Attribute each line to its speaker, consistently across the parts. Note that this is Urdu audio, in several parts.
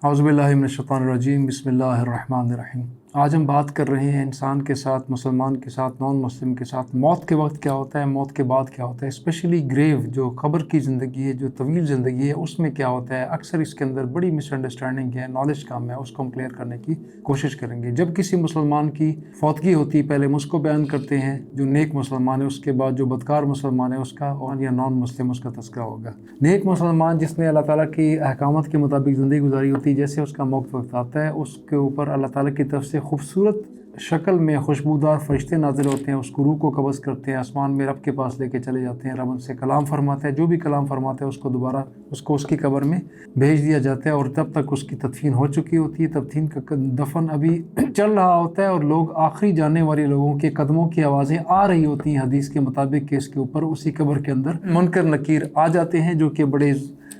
Speaker 1: اعوذ باللہ من الشیطان الرجیم، بسم اللہ الرحمن الرحیم۔ آج ہم بات کر رہے ہیں انسان کے ساتھ، مسلمان کے ساتھ، نان مسلم کے ساتھ موت کے وقت کیا ہوتا ہے، موت کے بعد کیا ہوتا ہے، اسپیشلی گریو جو قبر کی زندگی ہے، جو طویل زندگی ہے، اس میں کیا ہوتا ہے۔ اکثر اس کے اندر بڑی مس انڈرسٹینڈنگ ہے، نالج کم ہے، اس کو ہم کلیئر کرنے کی کوشش کریں گے۔ جب کسی مسلمان کی فوتگی ہوتی ہے، پہلے ہم اس کو بیان کرتے ہیں جو نیک مسلمان ہے، اس کے بعد جو بدکار مسلمان ہے اس کا، اور یا نان مسلم اس کا تذکرہ ہوگا۔ نیک مسلمان جس نے اللہ تعالیٰ کی احکامات کے مطابق زندگی گزاری ہوتی ہے، جیسے اس کا موت وقت آتا ہے، اس کے اوپر اللہ تعالیٰ کی طرف سے خوبصورت شکل میں خوشبودار فرشتے نازل ہوتے ہیں، اس کو روح کو قبض کرتے ہیں، آسمان میں رب کے پاس لے کے چلے جاتے ہیں، رب ان سے کلام فرماتا ہے، جو بھی کلام فرماتا ہے اس کو دوبارہ اس کی قبر میں بھیج دیا جاتا ہے، اور تب تک اس کی تدفین ہو چکی ہوتی ہے۔ تدفین کا دفن ابھی چل رہا ہوتا ہے، اور لوگ آخری جانے والے لوگوں کے قدموں کی آوازیں آ رہی ہوتی ہیں حدیث کے مطابق، کہ اس کے اوپر اسی قبر کے اندر منکر نکیر آ جاتے ہیں، جو کہ بڑے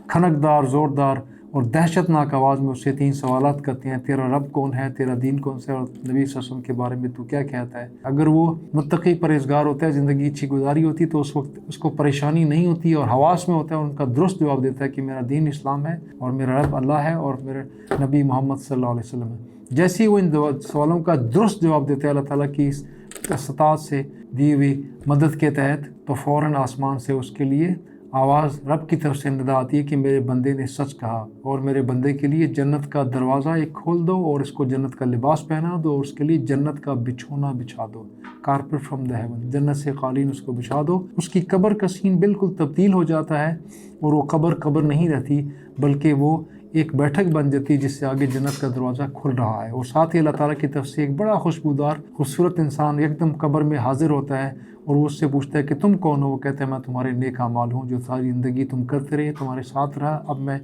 Speaker 1: کھنکدار، زوردار اور دہشت ناک آواز میں اس سے 3 سوالات کرتے ہیں: تیرا رب کون ہے، تیرا دین کون سا ہے، اور نبی صلی اللہ علیہ وسلم کے بارے میں تو کیا کہتا ہے۔ اگر وہ متقی پرہیزگار ہوتا ہے، زندگی اچھی گزاری ہوتی تو اس وقت اس کو پریشانی نہیں ہوتی، اور حواس میں ہوتا ہے، ان کا درست جواب دیتا ہے کہ میرا دین اسلام ہے، اور میرا رب اللہ ہے، اور میرے نبی محمد صلی اللہ علیہ وسلم ہے۔ جیسے ہی وہ ان سوالوں کا درست جواب دیتا ہے اللہ تعالیٰ کی اس استطاعت سے دی ہوئی مدد کے تحت، تو فوراً آسمان سے اس کے لیے آواز رب کی طرف سے ندا آتی ہے کہ میرے بندے نے سچ کہا، اور میرے بندے کے لیے جنت کا دروازہ ایک کھول دو، اور اس کو جنت کا لباس پہنا دو، اور اس کے لیے جنت کا بچھونا بچھا دو، کارپیٹ فرام دا ہیون، جنت سے قالین اس کو بچھا دو۔ اس کی قبر کا سین بالکل تبدیل ہو جاتا ہے، اور وہ قبر نہیں رہتی، بلکہ وہ ایک بیٹھک بن جاتی ہے جس سے آگے جنت کا دروازہ کھل رہا ہے۔ اور ساتھ ہی اللہ تعالیٰ کی طرف سے ایک بڑا خوشبودار خوبصورت انسان ایک دم قبر میں حاضر ہوتا ہے، اور وہ اس سے پوچھتا ہے کہ تم کون ہو؟ وہ کہتا ہے میں تمہارے نیک اعمال ہوں، جو ساری زندگی تم کرتے رہے، تمہارے ساتھ رہا، اب میں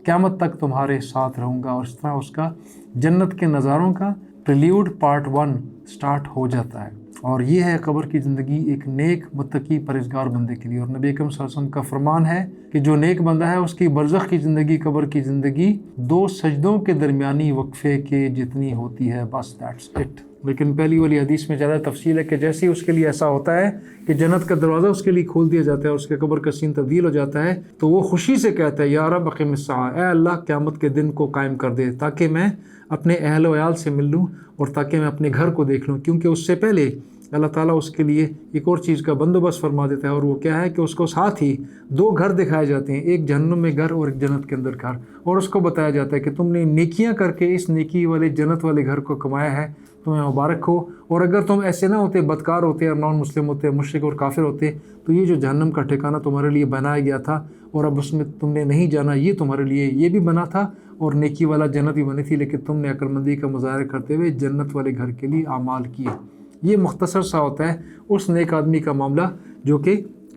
Speaker 1: قیامت تک تمہارے ساتھ رہوں گا۔ اور اس طرح اس کا جنت کے نظاروں کا پریلیوڈ پارٹ 1 سٹارٹ ہو جاتا ہے۔ اور یہ ہے قبر کی زندگی ایک نیک متقی پرہیزگار بندے کے لیے۔ اور نبی اکرم صلی اللہ علیہ وسلم کا فرمان ہے کہ جو نیک بندہ ہے اس کی برزخ کی زندگی، قبر کی زندگی 2 سجدوں کے درمیانی وقفے کے جتنی ہوتی ہے، بس دیٹس اٹ۔ لیکن پہلی والی حدیث میں زیادہ تفصیل ہے کہ جیسے ہی اس کے لیے ایسا ہوتا ہے کہ جنت کا دروازہ اس کے لیے کھول دیا جاتا ہے، اور اس کے قبر کا سین تبدیل ہو جاتا ہے، تو وہ خوشی سے کہتا ہے یا رب اقم الساعہ، اے اللہ قیامت کے دن کو قائم کر دے، تاکہ میں اپنے اہل و عیال سے مل لوں، اور تاکہ میں اپنے گھر کو دیکھ لوں۔ کیونکہ اس سے پہلے اللہ تعالیٰ اس کے لیے ایک اور چیز کا بندوبست فرما دیتا ہے، اور وہ کیا ہے کہ اس کو ساتھ ہی 2 گھر دکھائے جاتے ہیں، ایک جہنم میں گھر اور ایک جنت کے اندر گھر، اور اس کو بتایا جاتا ہے کہ تم نے نیکیاں کر کے اس نیکی والے جنت والے گھر کو کمایا ہے، تمہیں مبارک ہو، اور اگر تم ایسے نہ ہوتے، بدکار ہوتے اور نان مسلم ہوتے، مشرک اور کافر ہوتے، تو یہ جو جہنم کا ٹھکانہ تمہارے لیے بنایا گیا تھا اور اب اس میں تم نے نہیں جانا، یہ تمہارے لیے یہ بھی بنا تھا، اور نیکی والا جنت بھی بنی تھی، لیکن تم نے عقل مندی کا مظاہرہ کرتے ہوئے جنت والے گھر کے لیے اعمال کیے۔ یہ مختصر سا ہوتا ہے اس نیک آدمی کا معاملہ جو کہ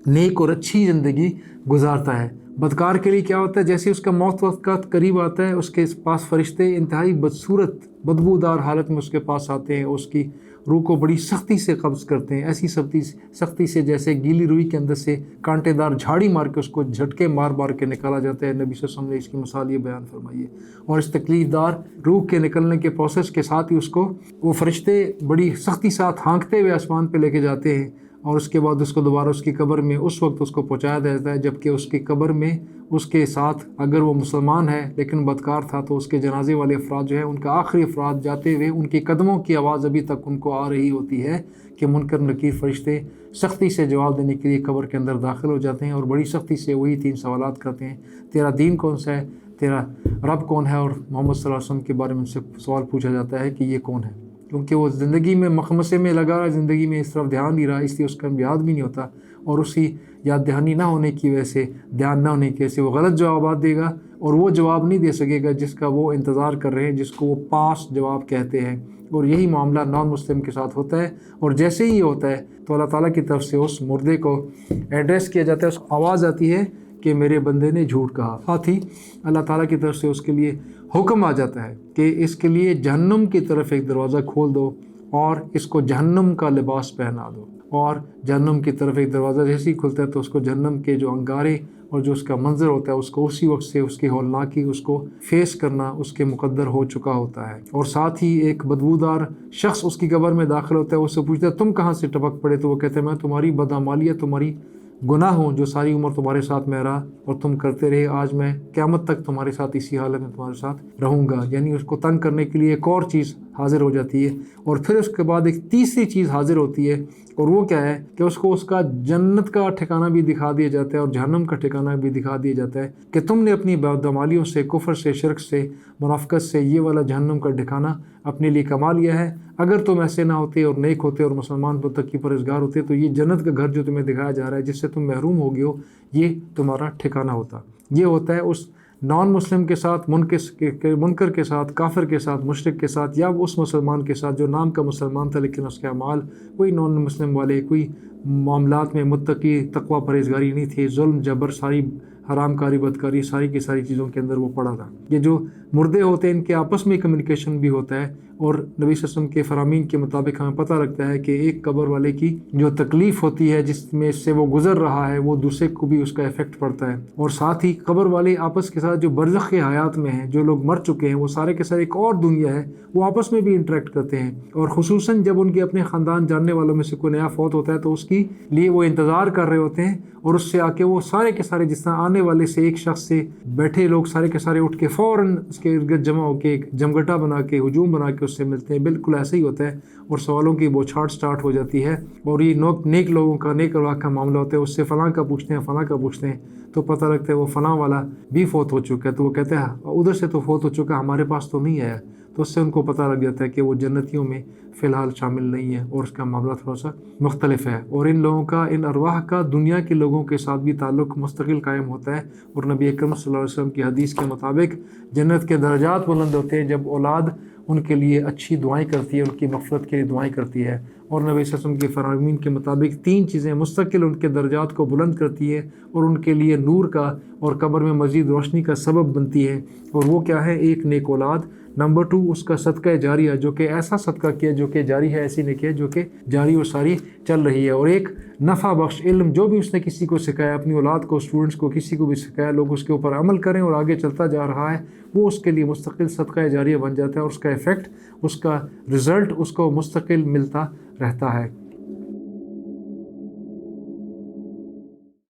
Speaker 1: نیک اور اچھی زندگی گزارتا ہے۔ بدکار کے لیے کیا ہوتا ہے؟ جیسے اس کا موت وقت کا قریب آتا ہے، اس کے پاس فرشتے انتہائی بدصورت بدبودار حالت میں اس کے پاس آتے ہیں، اس کی روح کو بڑی سختی سے قبض کرتے ہیں، ایسی سختی سے جیسے گیلی روئی کے اندر سے کانٹے دار جھاڑی مار کے اس کو جھٹکے مار کے نکالا جاتا ہے۔ نبی صلی اللہ علیہ وسلم نے اس کی مثال یہ بیان فرمائی ہے۔ اور اس تکلیف دار روح کے نکلنے کے پروسیس کے ساتھ ہی اس کو وہ فرشتے بڑی سختی ساتھ ہانکتے ہوئے آسمان پہ لے کے جاتے ہیں، اور اس کے بعد اس کو دوبارہ اس کی قبر میں اس وقت اس کو پہنچایا جاتا ہے، جبکہ اس کی قبر میں اس کے ساتھ اگر وہ مسلمان ہے لیکن بدکار تھا، تو اس کے جنازے والے افراد جو ہیں، ان کا آخری افراد جاتے ہوئے ان کے قدموں کی آواز ابھی تک ان کو آ رہی ہوتی ہے کہ منکر نکیر فرشتے سختی سے جواب دینے کے لیے قبر کے اندر داخل ہو جاتے ہیں، اور بڑی سختی سے وہی 3 سوالات کرتے ہیں: تیرا دین کون سا ہے، تیرا رب کون ہے، اور محمد صلی اللہ علیہ وسلم کے بارے میں ان سے سوال پوچھا جاتا ہے کہ یہ کون ہے۔ کیونکہ وہ زندگی میں مخمصے میں لگا رہا، زندگی میں اس طرف دھیان نہیں رہا، اس لیے اس کا یاد بھی نہیں ہوتا، اور اسی یاد دہانی نہ ہونے کی وجہ سے، دھیان نہ ہونے کی وجہ سے وہ غلط جوابات دے گا، اور وہ جواب نہیں دے سکے گا جس کا وہ انتظار کر رہے ہیں، جس کو وہ پاس جواب کہتے ہیں۔ اور یہی معاملہ نان مسلم کے ساتھ ہوتا ہے، اور جیسے ہی ہوتا ہے تو اللہ تعالیٰ کی طرف سے اس مردے کو ایڈریس کیا جاتا ہے، اس کو آواز آتی ہے کہ میرے بندے نے جھوٹ کہا۔ ساتھ ہی اللہ تعالیٰ کی طرف سے اس کے لیے حکم آ جاتا ہے کہ اس کے لیے جہنم کی طرف ایک دروازہ کھول دو، اور اس کو جہنم کا لباس پہنا دو۔ اور جہنم کی طرف ایک دروازہ جیسے ہی کھلتا ہے تو اس کو جہنم کے جو انگارے اور جو اس کا منظر ہوتا ہے، اس کو اسی وقت سے اس کی ہولناکی اس کو فیس کرنا اس کے مقدر ہو چکا ہوتا ہے۔ اور ساتھ ہی ایک بدبودار شخص اس کی قبر میں داخل ہوتا ہے، اس سے پوچھتا ہے تم کہاں سے ٹپک پڑے؟ تو وہ کہتے ہیں میں تمہاری بدعمالیت، تمہاری گناہ ہوں جو ساری عمر تمہارے ساتھ میں رہا اور تم کرتے رہے، آج میں قیامت تک تمہارے ساتھ اسی حالت میں تمہارے ساتھ رہوں گا. یعنی اس کو تنگ کرنے کے لیے ایک اور چیز حاضر ہو جاتی ہے، اور پھر اس کے بعد ایک تیسری چیز حاضر ہوتی ہے، اور وہ کیا ہے کہ اس کو اس کا جنت کا ٹھکانہ بھی دکھا دیا جاتا ہے اور جہنم کا ٹھکانہ بھی دکھا دیا جاتا ہے کہ تم نے اپنی بدعمالیوں سے، کفر سے، شرک سے، منافقت سے یہ والا جہنم کا ٹھکانہ اپنے لیے کما لیا ہے. اگر تم ایسے نہ ہوتے اور نیک ہوتے اور مسلمان متقی پرہیزگار ہوتے تو یہ جنت کا گھر جو تمہیں دکھایا جا رہا ہے، جس سے تم محروم ہو گئے ہو، یہ تمہارا ٹھکانہ ہوتا. یہ ہوتا ہے اس نان مسلم کے ساتھ، منکر کے ساتھ، کافر کے ساتھ، مشرک کے ساتھ، یا اس مسلمان کے ساتھ جو نام کا مسلمان تھا لیکن اس کے اعمال کوئی نان مسلم والے، کوئی معاملات میں متقی تقوی پرہیزگاری نہیں تھی، ظلم جبر، ساری حرام کاری بدکاری، ساری کی ساری چیزوں کے اندر وہ پڑا تھا. یہ جو مردے ہوتے ہیں ان کے آپس میں کمیونیکیشن بھی ہوتا ہے، اور نبی صلی اللہ علیہ وسلم کے فرامین کے مطابق ہمیں پتہ لگتا ہے کہ ایک قبر والے کی جو تکلیف ہوتی ہے جس میں سے وہ گزر رہا ہے، وہ دوسرے کو بھی اس کا ایفیکٹ پڑتا ہے. اور ساتھ ہی قبر والے آپس کے ساتھ جو برزخ کے حیات میں ہیں، جو لوگ مر چکے ہیں، وہ سارے کے سارے ایک اور دنیا ہے، وہ آپس میں بھی انٹریکٹ کرتے ہیں. اور خصوصاً جب ان کے اپنے خاندان جاننے والوں میں سے کوئی نیا فوت ہوتا ہے تو اس کی لیے وہ انتظار کر رہے ہوتے ہیں، اور اس سے آ کے وہ سارے کے سارے جس طرح آنے والے سے ایک شخص سے بیٹھے لوگ سارے کے سارے اٹھ کے فوراً اس کے ارد گرد جمع ہو کے ایک جمگٹا بنا کے، ہجوم بنا کے اس سے ملتے ہیں. بالکل ایسا ہی ہوتا ہے، اور سوالوں کی بوچھاڑ سٹارٹ ہو جاتی ہے، اور یہ نیک لوگوں کا، نیک ارواح کا معاملہ ہوتا ہے. اس سے فلاں کا پوچھتے ہیں، فلاں کا پوچھتے ہیں، تو پتہ لگتا ہے وہ فلاں والا بھی فوت ہو چکا ہے. تو وہ کہتے ہیں ادھر سے تو فوت ہو چکا، ہمارے پاس تو نہیں آیا. تو اس سے ان کو پتہ لگ جاتا ہے کہ وہ جنتیوں میں فی الحال شامل نہیں ہے، اور اس کا معاملہ تھوڑا سا مختلف ہے. اور ان لوگوں کا، ان ارواح کا دنیا کے لوگوں کے ساتھ بھی تعلق مستقل قائم ہوتا ہے. اور نبی اکرم صلی اللہ علیہ وسلم کی حدیث کے مطابق جنت کے درجات بلند ہوتے ہیں جب اولاد ان کے لیے اچھی دعائیں کرتی ہے، ان کی مغفرت کے لیے دعائیں کرتی ہے. اور نبی صلی اللہ علیہ وسلم کے فرامین کے مطابق 3 چیزیں مستقل ان کے درجات کو بلند کرتی ہے اور ان کے لیے نور کا اور قبر میں مزید روشنی کا سبب بنتی ہے. اور وہ کیا ہے؟ ایک نیک اولاد، نمبر 2 اس کا صدقہ جاریہ، جو کہ ایسا صدقہ کیا جو کہ جاری ہے، ایسی نیکی ہے جو کہ جاری و ساری چل رہی ہے. اور ایک نفع بخش علم، جو بھی اس نے کسی کو سکھایا، اپنی اولاد کو، اسٹوڈنٹس کو، کسی کو بھی سکھایا، لوگ اس کے اوپر عمل کریں اور آگے چلتا جا رہا ہے، وہ اس کے لیے مستقل صدقہ جاریہ بن جاتا ہے، اور اس کا ایفیکٹ، اس کا رزلٹ اس کو مستقل ملتا رہتا ہے.